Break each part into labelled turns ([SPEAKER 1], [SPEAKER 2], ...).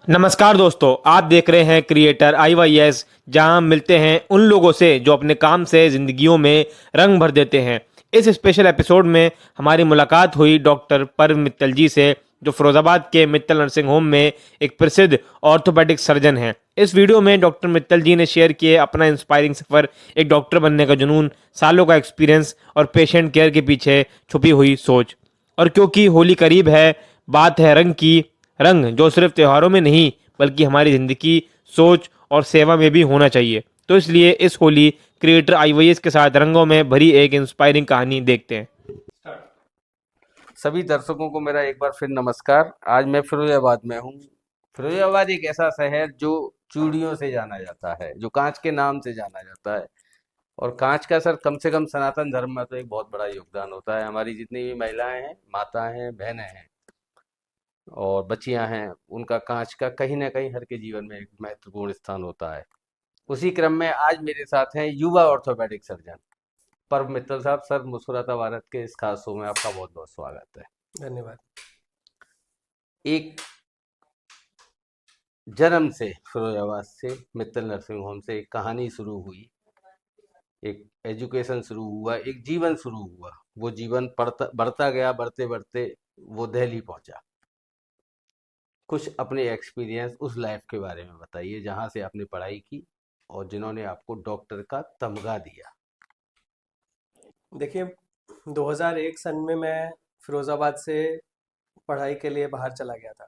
[SPEAKER 1] नमस्कार दोस्तों, आप देख रहे हैं क्रिएटर IYS, जहां हम मिलते हैं उन लोगों से जो अपने काम से जिंदगियों में रंग भर देते हैं। इस स्पेशल एपिसोड में हमारी मुलाकात हुई डॉक्टर परम मित्तल जी से, जो फिरोजाबाद के मित्तल नर्सिंग होम में एक प्रसिद्ध ऑर्थोपेडिक सर्जन हैं। इस वीडियो में डॉक्टर मित्तल जी ने शेयर किए अपना इंस्पायरिंग सफ़र, एक डॉक्टर बनने का जुनून, सालों का एक्सपीरियंस और पेशेंट केयर के पीछे छुपी हुई सोच। और क्योंकि होली करीब है, बात है रंग की। रंग जो सिर्फ त्योहारों में नहीं बल्कि हमारी जिंदगी, सोच और सेवा में भी होना चाहिए। तो इसलिए इस होली क्रिएटर IYS के साथ रंगों में भरी एक इंस्पायरिंग कहानी देखते हैं।
[SPEAKER 2] सभी दर्शकों को मेरा एक बार फिर नमस्कार। आज मैं फिरोजाबाद में हूँ। फिरोजाबाद एक ऐसा शहर जो चूड़ियों से जाना जाता है, जो कांच के नाम से जाना जाता है। और कांच का सर कम से कम सनातन धर्म में तो एक बहुत बड़ा योगदान होता है। हमारी जितनी भी महिलाएं हैं, माताएं हैं, बहनें हैं और बच्चियां हैं, उनका कांच का कहीं ना कहीं हर के जीवन में एक महत्वपूर्ण स्थान होता है। उसी क्रम में आज मेरे साथ हैं युवा ऑर्थोपेडिक सर्जन परम मित्तल साहब। सर, मुस्कुराता भारत के इस खास शो में आपका बहुत बहुत स्वागत है।
[SPEAKER 3] धन्यवाद।
[SPEAKER 2] एक जन्म से फिरोजाबाद से मित्तल नर्सिंग होम से एक कहानी शुरू हुई, एक एजुकेशन शुरू हुआ, एक जीवन शुरू हुआ। वो जीवन बढ़ता बढ़ता गया, बढ़ते बढ़ते वो दिल्ली पहुंचा। कुछ अपने एक्सपीरियंस उस लाइफ के बारे में बताइए जहां से आपने पढ़ाई की और जिन्होंने आपको डॉक्टर का तमगा दिया।
[SPEAKER 3] देखिए, 2001 सन में मैं फिरोज़ाबाद से पढ़ाई के लिए बाहर चला गया था।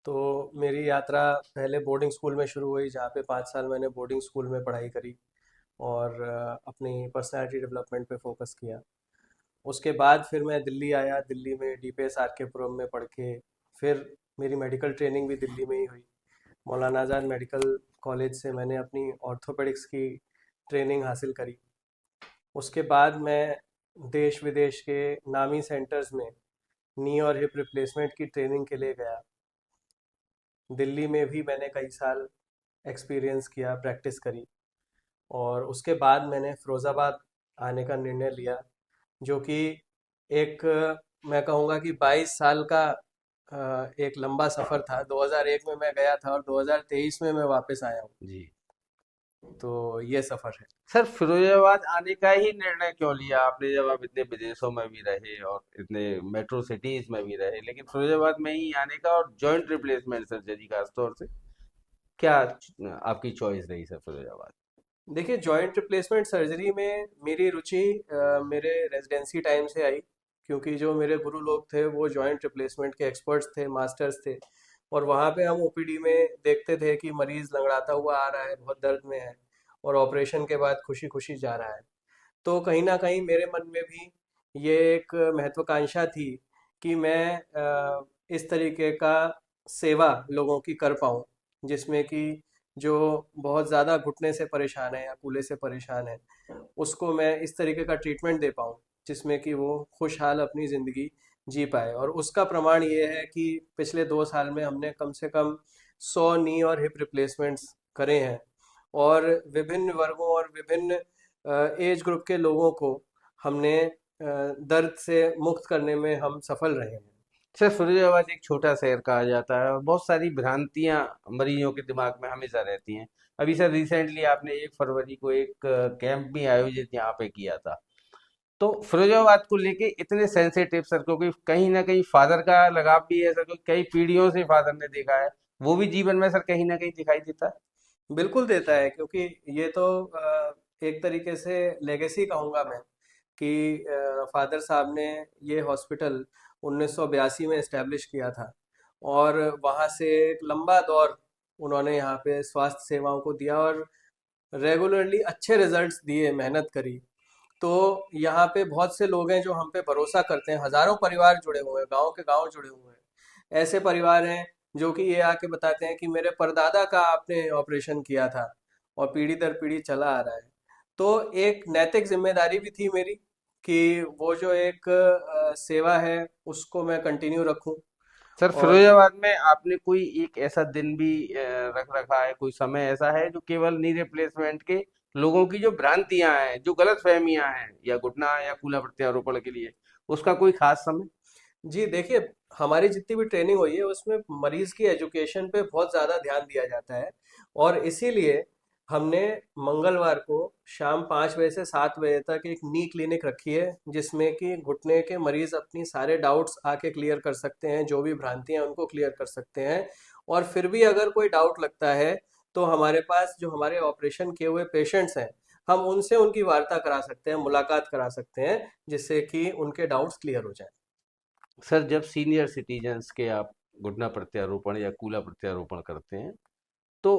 [SPEAKER 3] तो मेरी यात्रा पहले बोर्डिंग स्कूल में शुरू हुई, जहाँ पे 5 साल मैंने बोर्डिंग स्कूल में पढ़ाई करी और अपनी पर्सनैलिटी डेवलपमेंट पे फोकस किया। उसके बाद फिर मैं दिल्ली आया। दिल्ली में DPS RK पुरम में पढ़ के फिर मेरी मेडिकल ट्रेनिंग भी दिल्ली में ही हुई। मौलाना आज़ाद मेडिकल कॉलेज से मैंने अपनी ऑर्थोपेडिक्स की ट्रेनिंग हासिल करी। उसके बाद मैं देश विदेश के नामी सेंटर्स में नी और हिप रिप्लेसमेंट की ट्रेनिंग के लिए गया। दिल्ली में भी मैंने कई साल एक्सपीरियंस किया, प्रैक्टिस करी और उसके बाद मैंने फिरोज़ाबाद आने का निर्णय लिया, जो कि एक मैं कहूँगा कि 22 साल का एक लंबा सफ़र था। 2001 में मैं गया था और 2023 में मैं वापस आया हूँ।
[SPEAKER 2] जी
[SPEAKER 3] तो ये सफ़र है।
[SPEAKER 2] सर, फिरोजाबाद आने का ही निर्णय क्यों लिया आपने, जब आप इतने विदेशों में भी रहे और इतने मेट्रो सिटीज में भी रहे, लेकिन फिरोजाबाद में ही आने का, और जॉइंट रिप्लेसमेंट सर्जरी खास तौर से क्या आपकी चॉइस रही सर फिरोजाबाद?
[SPEAKER 3] देखिए, जॉइंट रिप्लेसमेंट सर्जरी में मेरी रुचि मेरे रेजिडेंसी टाइम से आई, क्योंकि जो मेरे गुरु लोग थे वो जॉइंट रिप्लेसमेंट के एक्सपर्ट्स थे, मास्टर्स थे। और वहाँ पे हम OPD में देखते थे कि मरीज़ लंगड़ाता हुआ आ रहा है, बहुत दर्द में है और ऑपरेशन के बाद खुशी खुशी जा रहा है। तो कहीं ना कहीं मेरे मन में भी ये एक महत्वाकांक्षा थी कि मैं इस तरीके का सेवा लोगों की कर पाऊँ, जिसमें कि जो बहुत ज़्यादा घुटने से परेशान है या कूल्हे से परेशान है, उसको मैं इस तरीके का ट्रीटमेंट दे पाऊँ जिसमें कि वो खुशहाल अपनी ज़िंदगी जी पाए। और उसका प्रमाण ये है कि पिछले 2 साल में हमने कम से कम 100 नी और हिप रिप्लेसमेंट्स करे हैं और विभिन्न वर्गों और विभिन्न एज ग्रुप के लोगों को हमने दर्द से मुक्त करने में हम सफल रहे हैं।
[SPEAKER 2] सर, फिरोजाबाद एक छोटा शहर कहा जाता है और बहुत सारी भ्रांतियां मरीजों के दिमाग में हमेशा रहती हैं। अभी सर रिसेंटली आपने 1 फरवरी को एक कैंप भी आयोजित यहाँ पे किया था। तो फिरोजाबाद को लेके इतने सेंसिटिव सर, क्योंकि कहीं ना कहीं फादर का लगाव भी है सर, क्योंकि कई पीढ़ियों से फादर ने देखा है, वो भी जीवन में सर कहीं ना कहीं दिखाई देता है।
[SPEAKER 3] बिल्कुल देता है, क्योंकि ये तो एक तरीके से लेगेसी कहूँगा मैं कि फादर साहब ने ये हॉस्पिटल 1982 में इस्टेब्लिश किया था और वहाँ से एक लंबा दौर उन्होंने यहाँ पे स्वास्थ्य सेवाओं को दिया और रेगुलरली अच्छे रिजल्ट्स दिए, मेहनत करी। तो यहाँ पे बहुत से लोग हैं जो हम पे भरोसा करते हैं। हजारों परिवार जुड़े हुए हैं, गांव के गांव जुड़े हुए हैं। ऐसे परिवार हैं जो कि ये आके बताते हैं कि मेरे परदादा का आपने ऑपरेशन किया था और पीढ़ी दर पीढ़ी चला आ रहा है। तो एक नैतिक जिम्मेदारी भी थी मेरी कि वो जो एक सेवा है उसको मैं कंटिन्यू रखूं।
[SPEAKER 2] सर,
[SPEAKER 3] और
[SPEAKER 2] फिरोजाबाद में आपने कोई एक ऐसा दिन भी रख रखा है, कोई समय ऐसा है जो केवल नी रिप्लेसमेंट के लोगों की जो भ्रांतियां हैं, जो गलत फहमियां हैं, या घुटना या कूल्हा प्रत्यारोपण के लिए, उसका कोई खास समय?
[SPEAKER 3] जी देखिए, हमारी जितनी भी ट्रेनिंग हुई है उसमें मरीज की एजुकेशन पे बहुत ज़्यादा ध्यान दिया जाता है। और इसीलिए हमने मंगलवार को शाम 5 बजे से 7 बजे तक एक नी क्लिनिक रखी है, जिसमें कि घुटने के मरीज अपनी सारे डाउट्स आके क्लियर कर सकते हैं, जो भी भ्रांतियां हैं उनको क्लियर कर सकते हैं। और फिर भी अगर कोई डाउट लगता है तो हमारे पास जो हमारे ऑपरेशन किए हुए पेशेंट्स हैं, हम उनसे उनकी वार्ता करा सकते हैं, मुलाकात करा सकते हैं, जिससे कि उनके डाउट्स क्लियर हो जाए।
[SPEAKER 2] सर जब सीनियर सिटीजन्स के आप घुटना प्रत्यारोपण या कूला प्रत्यारोपण करते हैं तो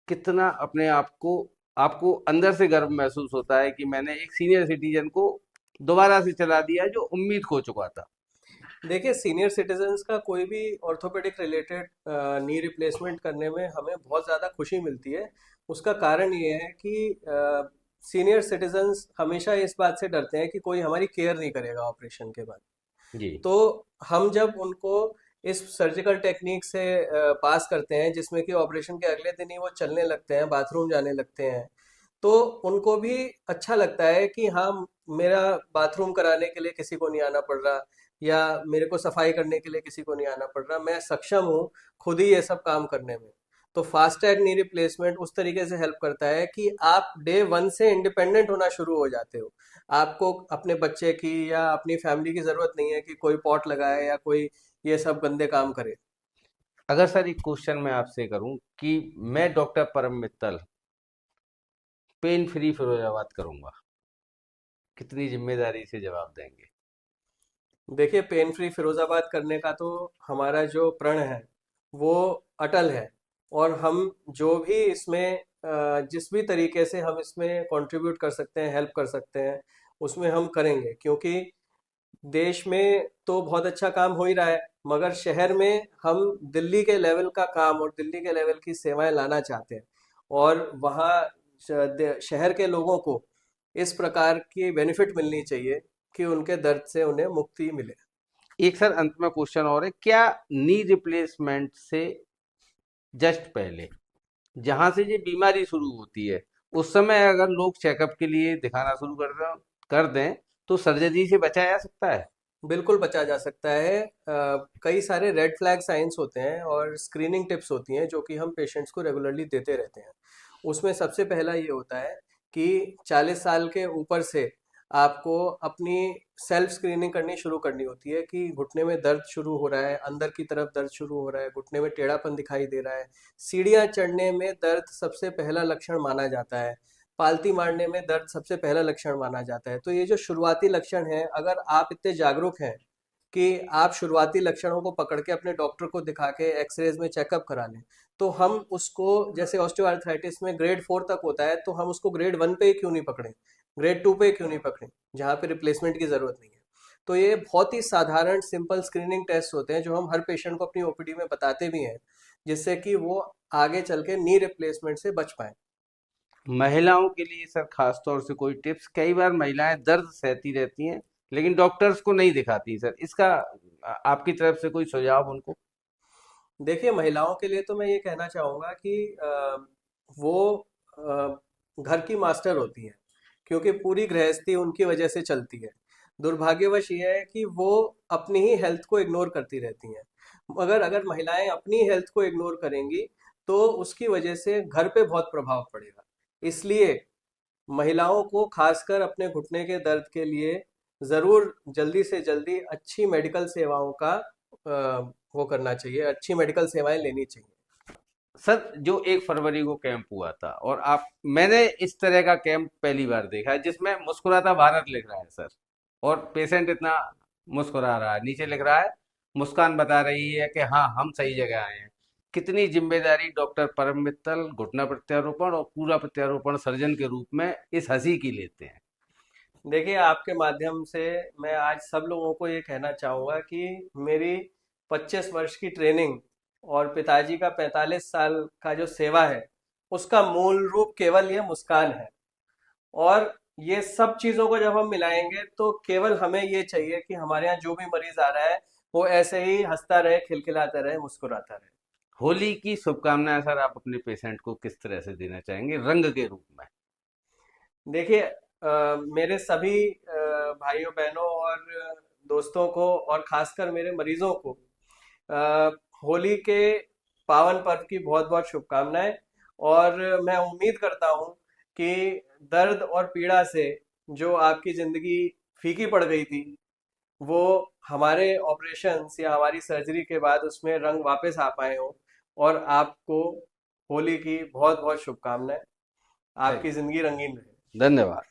[SPEAKER 2] कितना अपने आप को आपको अंदर से गर्व महसूस होता है कि मैंने एक सीनियर सिटीजन को दोबारा से चला दिया जो उम्मीद खो चुका था।
[SPEAKER 3] देखिए, सीनियर सिटीजन्स का कोई भी ऑर्थोपेडिक रिलेटेड नी रिप्लेसमेंट करने में हमें बहुत ज़्यादा खुशी मिलती है। उसका कारण ये है कि सीनियर सिटीजन्स हमेशा इस बात से डरते हैं कि कोई हमारी केयर नहीं करेगा ऑपरेशन के बाद।
[SPEAKER 2] जी।
[SPEAKER 3] तो हम जब उनको इस सर्जिकल टेक्निक से पास करते हैं, जिसमें कि ऑपरेशन के अगले दिन ही वो चलने लगते हैं, बाथरूम जाने लगते हैं, तो उनको भी अच्छा लगता है कि हाँ, मेरा बाथरूम कराने के लिए किसी को नहीं आना पड़ रहा, या मेरे को सफाई करने के लिए किसी को नहीं आना पड़ रहा, मैं सक्षम हूँ खुद ही ये सब काम करने में। तो फास्ट टैग नी रिप्लेसमेंट उस तरीके से हेल्प करता है कि आप डे वन से इंडिपेंडेंट होना शुरू हो जाते हो। आपको अपने बच्चे की या अपनी फैमिली की जरूरत नहीं है कि कोई पॉट लगाए या कोई ये सब गंदे काम करे।
[SPEAKER 2] अगर सर एक क्वेश्चन मैं आपसे करूं कि मैं डॉक्टर परम मित्तल पेन फ्री फिरोजाबाद करूंगा, कितनी जिम्मेदारी से जवाब देंगे?
[SPEAKER 3] देखिए, पेन फ्री फिरोजाबाद करने का तो हमारा जो प्रण है वो अटल है। और हम जो भी इसमें जिस भी तरीके से हम इसमें कंट्रीब्यूट कर सकते हैं, हेल्प कर सकते हैं, उसमें हम करेंगे। क्योंकि देश में तो बहुत अच्छा काम हो ही रहा है, मगर शहर में हम दिल्ली के लेवल का काम और दिल्ली के लेवल की सेवाएं लाना चाहते हैं। और वहाँ शहर के लोगों को इस प्रकार की बेनिफिट मिलनी चाहिए कि उनके दर्द से उन्हें मुक्ति मिले।
[SPEAKER 2] एक सर अंत में क्वेश्चन और है, क्या नी रिप्लेसमेंट से जस्ट पहले जहां से ये बीमारी शुरू होती है उस समय अगर लोग चेकअप के लिए दिखाना शुरू कर दें तो सर्जरी से बचा जा सकता है?
[SPEAKER 3] बिल्कुल बचा जा सकता है। कई सारे रेड फ्लैग साइंस होते हैं और स्क्रीनिंग टिप्स होती हैं जो कि हम पेशेंट्स को रेगुलरली देते रहते हैं। उसमें सबसे पहला ये होता है कि 40 साल के ऊपर से आपको अपनी सेल्फ स्क्रीनिंग करनी शुरू करनी होती है कि घुटने में दर्द शुरू हो रहा है, अंदर की तरफ दर्द शुरू हो रहा है, घुटने में टेढ़ापन दिखाई दे रहा है, सीढ़ियाँ चढ़ने में दर्द सबसे पहला लक्षण माना जाता है, पालती मारने में दर्द सबसे पहला लक्षण माना जाता है। तो ये जो शुरुआती लक्षण है, अगर आप इतने जागरूक हैं कि आप शुरुआती लक्षणों को पकड़ के अपने डॉक्टर को दिखा के एक्सरेज में चेकअप करा लें, तो हम उसको, जैसे ऑस्टियोआर्थराइटिस में ग्रेड 4 तक होता है, तो हम उसको ग्रेड 1 पे ही क्यों नहीं पकड़ें, ग्रेड 2 पे क्यों नहीं पकड़ें, जहाँ पे रिप्लेसमेंट की जरूरत नहीं है। तो ये बहुत ही साधारण सिंपल स्क्रीनिंग टेस्ट होते हैं जो हम हर पेशेंट को अपनी ओपीडी में बताते भी हैं, जिससे कि वो आगे चल के नी रिप्लेसमेंट से बच पाए।
[SPEAKER 2] महिलाओं के लिए सर खास तौर से कोई टिप्स? कई बार महिलाएं दर्द सहती रहती हैं लेकिन डॉक्टर्स को नहीं दिखाती सर, इसका आपकी तरफ से कोई सुझाव उनको?
[SPEAKER 3] देखिए, महिलाओं के लिए तो मैं ये कहना चाहूँगा कि वो घर की मास्टर होती हैं, क्योंकि पूरी गृहस्थी उनकी वजह से चलती है। दुर्भाग्यवश ये है कि वो अपनी ही हेल्थ को इग्नोर करती रहती हैं। मगर अगर महिलाएं अपनी हेल्थ को इग्नोर करेंगी तो उसकी वजह से घर पे बहुत प्रभाव पड़ेगा। इसलिए महिलाओं को खासकर अपने घुटने के दर्द के लिए ज़रूर जल्दी से जल्दी अच्छी मेडिकल सेवाओं का वो करना चाहिए, अच्छी मेडिकल सेवाएं लेनी चाहिए।
[SPEAKER 2] सर जो 1 फरवरी को कैंप हुआ था और आप मैंने इस तरह का कैंप पहली बार देखा है जिसमें मुस्कुराता भारत लिख रहा है सर, और पेशेंट इतना मुस्कुरा रहा है, नीचे लिख रहा है मुस्कान बता रही है कि हाँ हम सही जगह आए हैं। कितनी जिम्मेदारी डॉक्टर परम मित्तल घुटना प्रत्यारोपण और पूरा प्रत्यारोपण सर्जन के रूप में इस हंसी की लेते हैं।
[SPEAKER 3] देखिए, आपके माध्यम से मैं आज सब लोगों को ये कहना चाहूँगा कि मेरी 25 वर्ष की ट्रेनिंग और पिताजी का 45 साल का जो सेवा है, उसका मूल रूप केवल ये मुस्कान है। और ये सब चीज़ों को जब हम मिलाएंगे तो केवल हमें ये चाहिए कि हमारे यहाँ जो भी मरीज आ रहा है वो ऐसे ही हंसता रहे, खिलखिलाता रहे, मुस्कुराता रहे।
[SPEAKER 2] होली की शुभकामनाएं सर आप अपने पेशेंट को किस तरह से देना चाहेंगे रंग के रूप में?
[SPEAKER 3] देखिए, मेरे सभी भाइयों बहनों और दोस्तों को और खासकर मेरे मरीजों को अ, होली के पावन पर्व की बहुत बहुत शुभकामनाएं। और मैं उम्मीद करता हूं कि दर्द और पीड़ा से जो आपकी जिंदगी फीकी पड़ गई थी, वो हमारे ऑपरेशंस या हमारी सर्जरी के बाद उसमें रंग वापस आ पाए हों। और आपको होली की बहुत बहुत शुभकामनाएं।
[SPEAKER 2] थैंक
[SPEAKER 3] आपकी जिंदगी रंगीन रहे।
[SPEAKER 2] धन्यवाद।